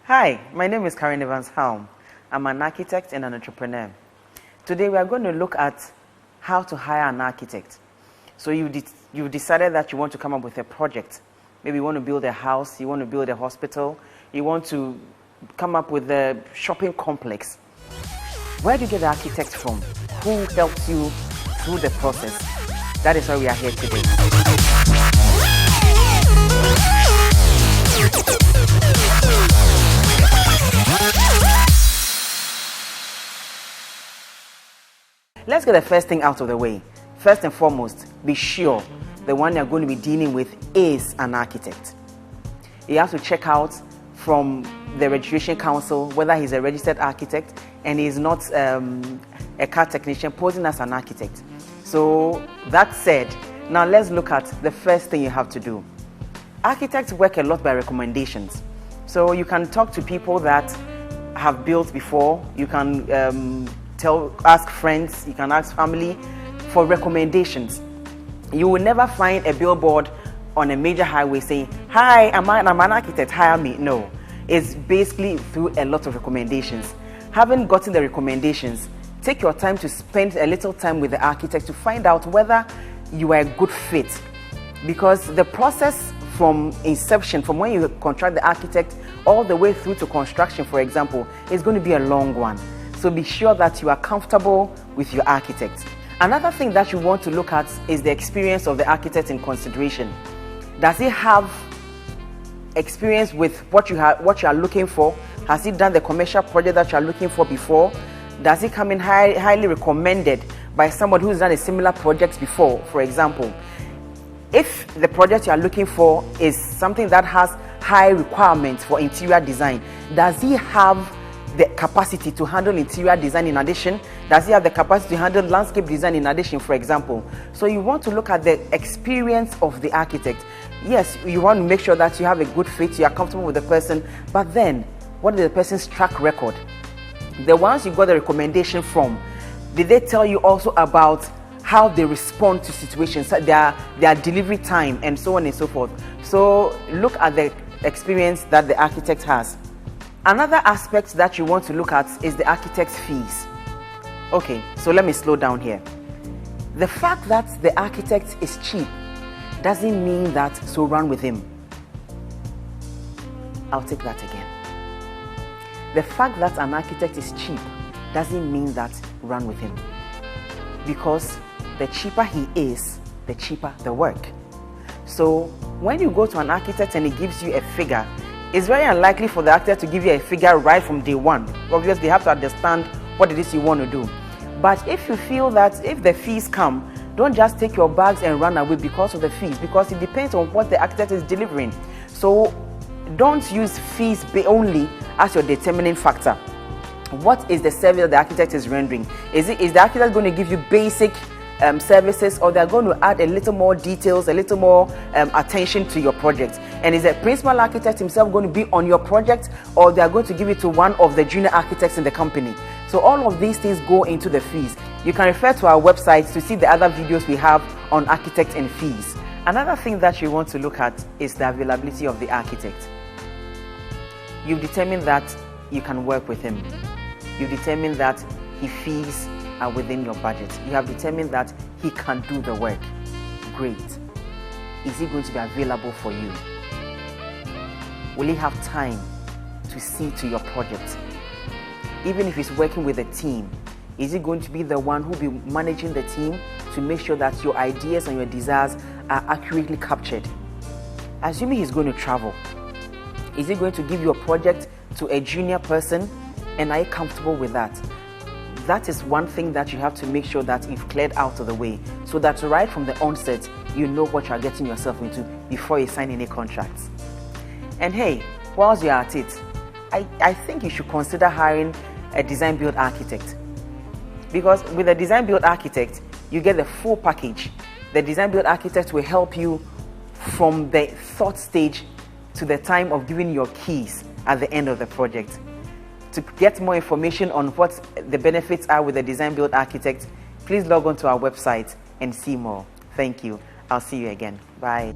Hi, my name is Karen Evans-Helm. I'm an architect and an entrepreneur. Today we are going to look at how to hire an architect. So you've decided that you want to come up with a project. Maybe you want to build a house, you want to build a hospital, you want to come up with a shopping complex. Where do you get the architect from? Who helps you through the process? That is why we are here today. Let's get the first thing out of the way. First and foremost, be sure the one you're going to be dealing with is an architect. You have to check out from the Registration Council whether he's a registered architect and he's not a car technician posing as an architect. So that said, now let's look at the first thing you have to do. Architects work a lot by recommendations. So you can talk to people that have built before, you can ask friends, you can ask family for recommendations. You will never find a billboard on a major highway saying, "Hi, I'm an architect, hire me." No, it's basically through a lot of recommendations. Having gotten the recommendations, take your time to spend a little time with the architect to find out whether you are a good fit. Because the process from inception, from when you contract the architect all the way through to construction, for example, is going to be a long one. So be sure that you are comfortable with your architect. Another thing that you want to look at is the experience of the architect in consideration. Does he have experience with what you are looking for? Has he done the commercial project that you are looking for before? Does he come in highly recommended by somebody who's done a similar project before, for example? If the project you are looking for is something that has high requirements for interior design, does he have the capacity to handle interior design in addition? Does he have the capacity to handle landscape design in addition, for example? So you want to look at the experience of the architect. Yes, you want to make sure that you have a good fit, you are comfortable with the person, but then what is the person's track record? The ones you got the recommendation from, did they tell you also about how they respond to situations, their delivery time, and so on and so forth? So look at the experience that the architect has. Another aspect that you want to look at is the architect's fees. Okay, so let me slow down here. The fact that the architect is cheap doesn't mean that so run with him. I'll take that again. The fact that an architect is cheap doesn't mean that run with him. Because the cheaper he is, the cheaper the work. So when you go to an architect and he gives you a figure, it's very unlikely for the architect to give you a figure right from day one. Obviously, they have to understand what it is you want to do. But if you feel that if the fees come, don't just take your bags and run away because of the fees, because it depends on what the architect is delivering. So don't use fees only as your determining factor. What is the service that the architect is rendering? Is the architect going to give you basic services, or they're going to add a little more details, a little more attention to your project? And is the principal architect himself going to be on your project, or they're going to give it to one of the junior architects in the company? So all of these things go into the fees. You can refer to our website to see the other videos we have on architect and fees. Another thing that you want to look at is the availability of the architect. You've determined that you can work with him. You've determined that his fees are within your budget. You have determined that he can do the work. Great. Is he going to be available for you? Will he have time to see to your project? Even if he's working with a team, is he going to be the one who will be managing the team to make sure that your ideas and your desires are accurately captured? Assuming he's going to travel, is he going to give you a project to a junior person, and are you comfortable with that? That is one thing that you have to make sure that you've cleared out of the way, so that right from the onset, you know what you are getting yourself into before you sign any contracts. And hey, whilst you're at it, I think you should consider hiring a design-build architect. Because with a design-build architect, you get the full package. The design-build architect will help you from the thought stage to the time of giving your keys at the end of the project. To get more information on what the benefits are with the design-build architect, please log on to our website and see more. Thank you. I'll see you again. Bye.